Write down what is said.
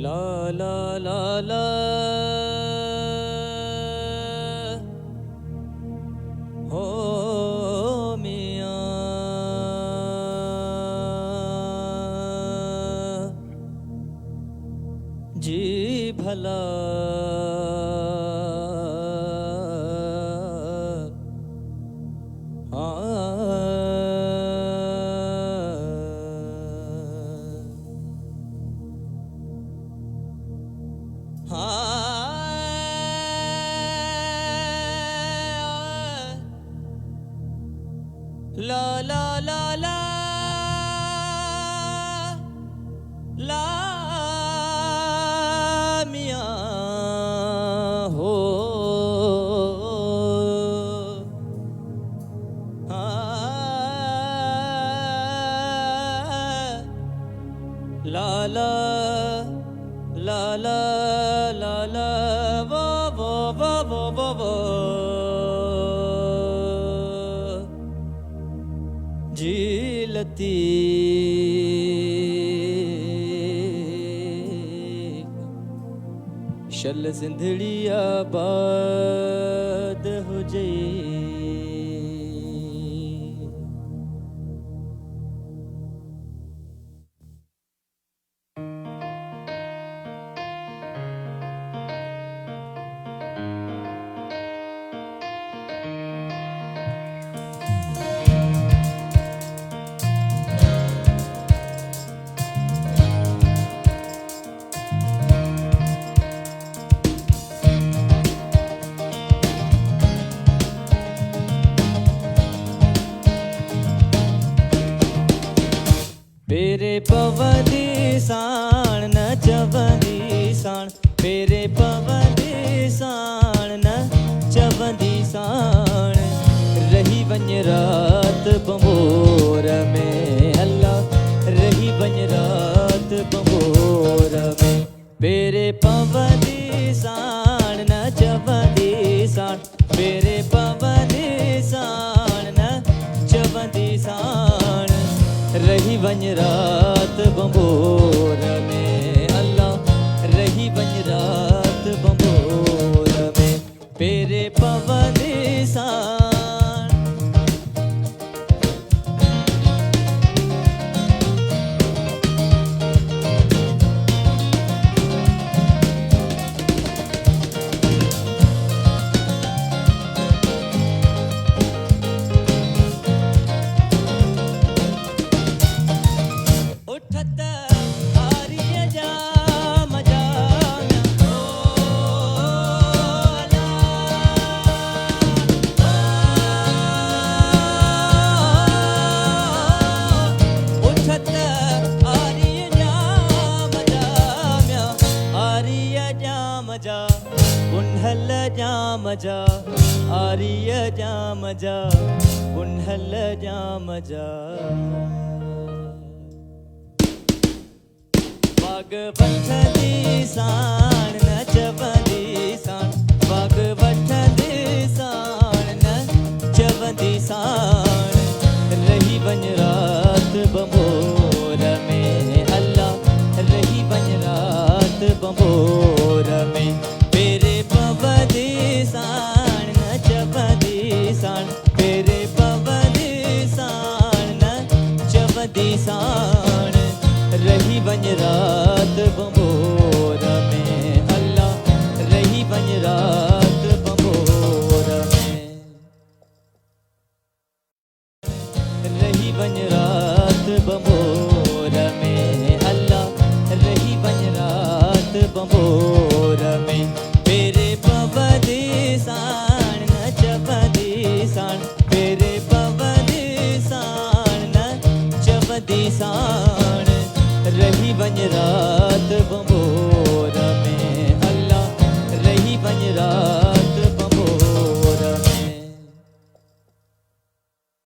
ला ला ला ला हो मियां जी भला ला ला ला ला ला मियां हो ला ला ला ला ला ला वो वो वो वो वो वो जी लतीफ शल जिंदड़ी आबाद हो जाए। पेरे पवदी साण न चवंदी साण पेरे पवदी साण न चवंदी साण रही वञ रात बंबोर में अल्लाह रही वञ रात बंबोर में पेरे पवदी साण न चवंदी साण पेरे पवदी साण न चवंदी साण रही वञ रात बंबोर में अल्लाह रही वञ रात बंबोर में पेरे पवदी साण उन्हल जाम जा आर्य जाम जा उन्हल जाम जा बाग वठंदी साण न चवंदी साण बाग वठंदी साण न चवंदी साण रही वञ रात बंबोर में अल्लाह रही वञ रात बंबोर में पेरे पवदी साण न चवंदी साण पेरे पवदी साण न चवंदी साण रही वञ रात बंबोर में अल्लाह रही वञ रात बंबोर में रही वञ रात बंबोर में अल्लाह रही वञ रात बंबोर में पेरे पवदी साण न चवंदी साण पेरे पवदी साण न चवंदी साण